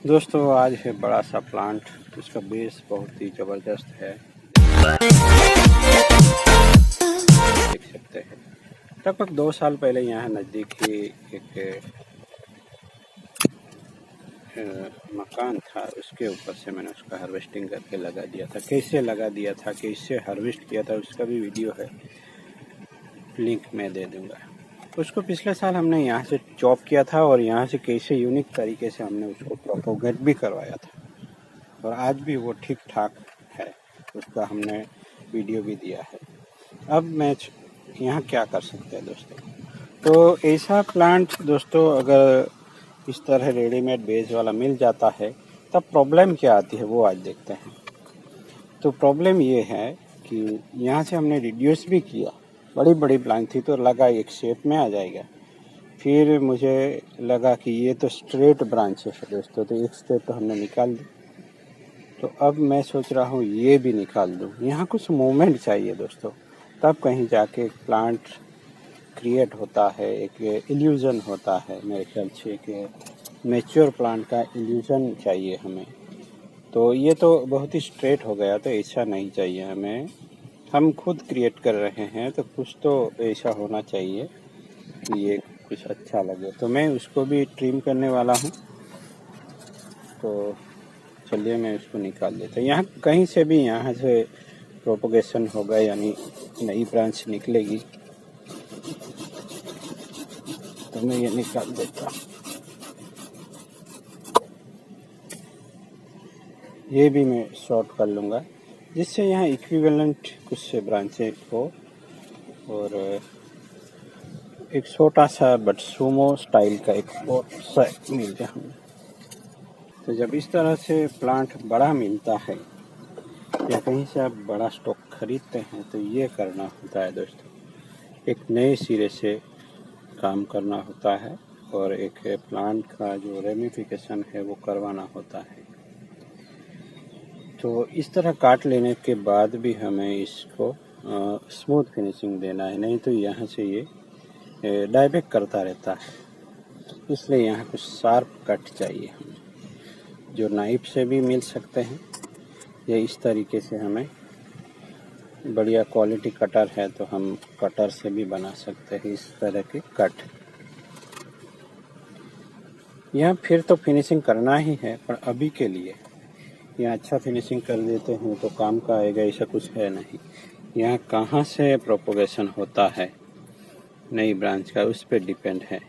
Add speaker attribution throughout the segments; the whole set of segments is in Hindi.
Speaker 1: दोस्तों आज है बड़ा सा प्लांट, इसका बेस बहुत ही ज़बरदस्त है, देख सकते हैं। लगभग 2 साल पहले यहाँ नज़दीक ही एक मकान था, उसके ऊपर से मैंने उसका हार्वेस्टिंग करके लगा दिया था। कैसे लगा दिया था, कैसे हार्वेस्ट किया था, उसका भी वीडियो है, लिंक मैं दे दूँगा। उसको पिछले साल हमने यहाँ से चॉप किया था और यहाँ से कैसे यूनिक तरीके से हमने उसको प्रोपोगेट भी करवाया था और आज भी वो ठीक ठाक है, उसका हमने वीडियो भी दिया है। अब मैं यहाँ क्या कर सकते हैं दोस्तों, तो ऐसा प्लांट दोस्तों अगर इस तरह रेडीमेड बेस वाला मिल जाता है तब प्रॉब्लम क्या आती है वो आज देखते हैं। तो प्रॉब्लम ये है कि यहाँ से हमने रिड्यूस भी किया, बड़ी बड़ी प्लांट थी तो लगा एक शेप में आ जाएगा। फिर मुझे लगा कि ये तो स्ट्रेट ब्रांचेस है दोस्तों, तो एक स्टेप तो हमने निकाल दी। तो अब मैं सोच रहा हूँ ये भी निकाल दूँ। यहाँ कुछ मूवमेंट चाहिए दोस्तों, तब कहीं जाके एक प्लांट क्रिएट होता है, एक इल्यूज़न होता है। मेरे ख्याल से एक मैच्योर प्लांट का इल्यूज़न चाहिए हमें। तो ये तो बहुत ही स्ट्रेट हो गया, तो ऐसा नहीं चाहिए हमें। हम खुद क्रिएट कर रहे हैं तो कुछ तो ऐसा होना चाहिए कि ये कुछ अच्छा लगे। तो मैं उसको भी ट्रिम करने वाला हूँ, तो चलिए मैं इसको निकाल देता हूँ। यहाँ कहीं से भी यहाँ से प्रोपोगेशन होगा, यानी नई ब्रांच निकलेगी, तो मैं ये निकाल देता हूँ। ये भी मैं शॉर्ट कर लूँगा, जिससे यहाँ इक्विवेलेंट कुछ से ब्रांचें हो और एक छोटा सा बट सुमो स्टाइल का एक पॉट सेट मिल जाए हमें। तो जब इस तरह से प्लांट बड़ा मिलता है या कहीं से आप बड़ा स्टॉक खरीदते हैं तो ये करना होता है दोस्तों, एक नए सिरे से काम करना होता है और एक प्लांट का जो रेमिफिकेशन है वो करवाना होता है। तो इस तरह काट लेने के बाद भी हमें इसको स्मूथ फिनिशिंग देना है, नहीं तो यहाँ से ये डाइबैक करता रहता है। इसलिए यहाँ कुछ शार्प कट चाहिए हमें, जो नाइफ से भी मिल सकते हैं या इस तरीके से हमें बढ़िया क्वालिटी कटर है तो हम कटर से भी बना सकते हैं इस तरह के कट। यहाँ फिर तो फिनिशिंग करना ही है, पर अभी के लिए यहाँ अच्छा फिनिशिंग कर देते हैं तो काम का आएगा, ऐसा कुछ है नहीं। यहाँ कहाँ से प्रोपोगेशन होता है नई ब्रांच का, उस पर डिपेंड है।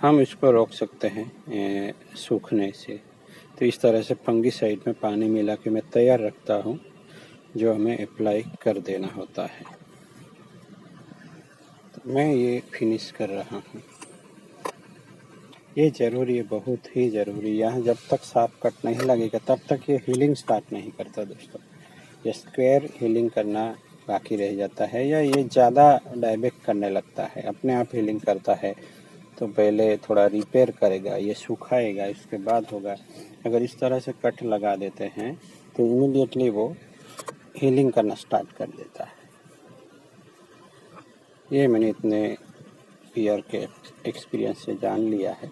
Speaker 1: हम इसको रोक सकते हैं सूखने से। तो इस तरह से फंगीसाइड में पानी मिला के मैं तैयार रखता हूँ, जो हमें अप्लाई कर देना होता है। तो मैं ये फिनिश कर रहा हूँ, ये ज़रूरी है, बहुत ही ज़रूरी। यहाँ जब तक साफ कट नहीं लगेगा तब तक ये हीलिंग स्टार्ट नहीं करता दोस्तों। ये स्क्वायर हीलिंग करना बाकी रह जाता है या ये ज़्यादा डाइबैक करने लगता है, अपने आप हीलिंग करता है तो पहले थोड़ा रिपेयर करेगा, ये सुखाएगा, इसके बाद होगा। अगर इस तरह से कट लगा देते हैं तो इमीडिएटली वो हीलिंग करना स्टार्ट कर देता है। ये मैंने इतने ईयर के एक्सपीरियंस से जान लिया है।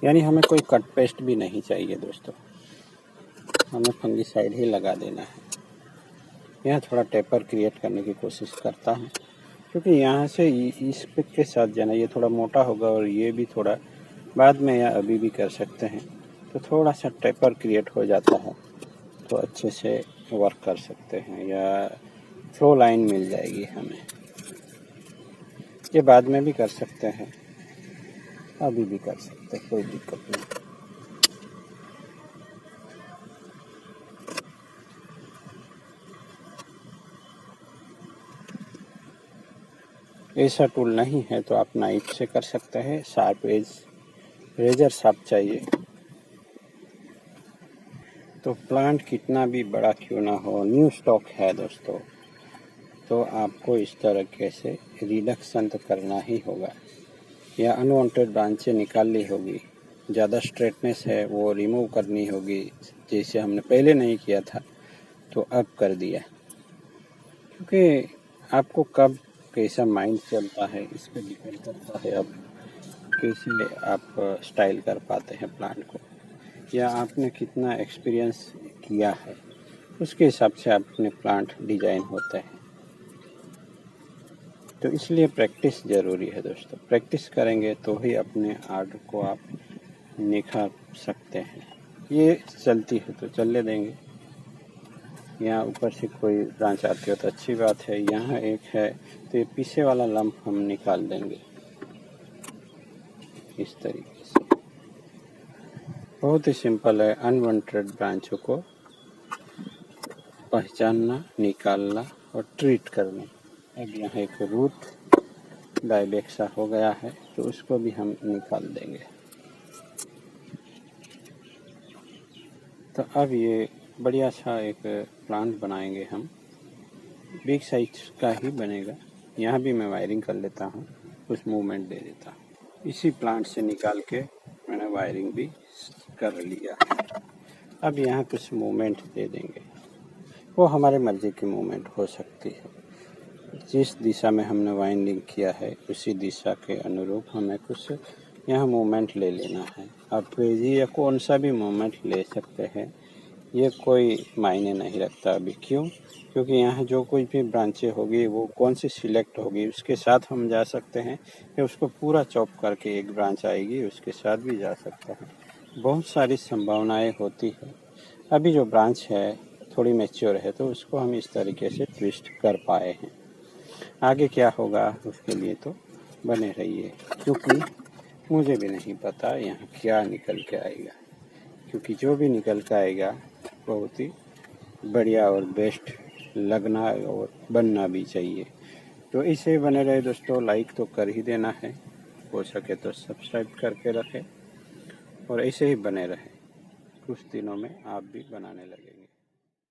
Speaker 1: यानी हमें कोई कट पेस्ट भी नहीं चाहिए दोस्तों, हमें फंगीसाइड ही लगा देना है। यहाँ थोड़ा टेपर क्रिएट करने की कोशिश करता हूँ, क्योंकि यहाँ से इस पिक के साथ जाना, ये थोड़ा मोटा होगा और ये भी थोड़ा बाद में या अभी भी कर सकते हैं। तो थोड़ा सा टेपर क्रिएट हो जाता है तो अच्छे से वर्क कर सकते हैं, या फ्लो लाइन मिल जाएगी हमें। ये बाद में भी कर सकते हैं, अभी भी कर सकते हैं, कोई दिक्कत नहीं। ऐसा टूल नहीं है तो आप नाइफ से कर सकते हैं, शार्प एज रेजर शार्प चाहिए। तो प्लांट कितना भी बड़ा क्यों ना हो, न्यू स्टॉक है दोस्तों, तो आपको इस तरीके से रिडक्शन तो करना ही होगा, या अनवांटेड ब्रांचें निकालनी होगी, ज़्यादा स्ट्रेटनेस है वो रिमूव करनी होगी, जैसे हमने पहले नहीं किया था तो अब कर दिया। क्योंकि आपको कब कैसा माइंड चलता है इस पर डिपेंड करता है अब कैसे आप स्टाइल कर पाते हैं प्लांट को। या आपने कितना एक्सपीरियंस किया है, उसके हिसाब से अपने प्लांट डिजाइन होते हैं। तो इसलिए प्रैक्टिस ज़रूरी है दोस्तों। प्रैक्टिस करेंगे तो ही अपने आर्ट को आप निखार सकते हैं। ये चलती है तो चलने देंगे। यहाँ ऊपर से कोई ब्रांच आती हो तो अच्छी बात है। यहाँ एक है तो ये पीछे वाला लंप हम निकाल देंगे इस तरीके से। बहुत ही सिंपल है अनवांटेड ब्रांचों को पहचानना, निकालना और ट्रीट करना। अब यहाँ एक रूट डायबेक्सा हो गया है तो उसको भी हम निकाल देंगे। तो अब ये बढ़िया सा एक प्लांट बनाएंगे हम, बिग साइज का ही बनेगा। यहाँ भी मैं वायरिंग कर लेता हूँ, कुछ मूवमेंट दे देता हूँ। इसी प्लांट से निकाल के मैंने वायरिंग भी कर लिया। अब यहाँ कुछ मूवमेंट दे देंगे, वो हमारे मर्जी की मूवमेंट हो सकती है। जिस दिशा में हमने वाइंडिंग किया है उसी दिशा के अनुरूप हमें कुछ यहाँ मूवमेंट ले लेना है। आप क्रेजी या कौन सा भी मूवमेंट ले सकते हैं, ये कोई मायने नहीं रखता अभी। क्यों? क्योंकि यहाँ जो कोई भी ब्रांचें होगी वो कौन सी सिलेक्ट होगी उसके साथ हम जा सकते हैं, या उसको पूरा चॉप करके एक ब्रांच आएगी उसके साथ भी जा सकते हैं। बहुत सारी संभावनाएं होती है। अभी जो ब्रांच है थोड़ी मैच्योर है तो उसको हम इस तरीके से ट्विस्ट कर पाए हैं। आगे क्या होगा उसके लिए तो बने रहिए, क्योंकि मुझे भी नहीं पता यहाँ क्या निकल के आएगा। क्योंकि जो भी निकल के आएगा बहुत ही बढ़िया और बेस्ट लगना और बनना भी चाहिए। तो इसे बने रहे दोस्तों। लाइक तो कर ही देना है, हो सके तो सब्सक्राइब करके रखें और ऐसे ही बने रहे। कुछ दिनों में आप भी बनाने लगेंगे।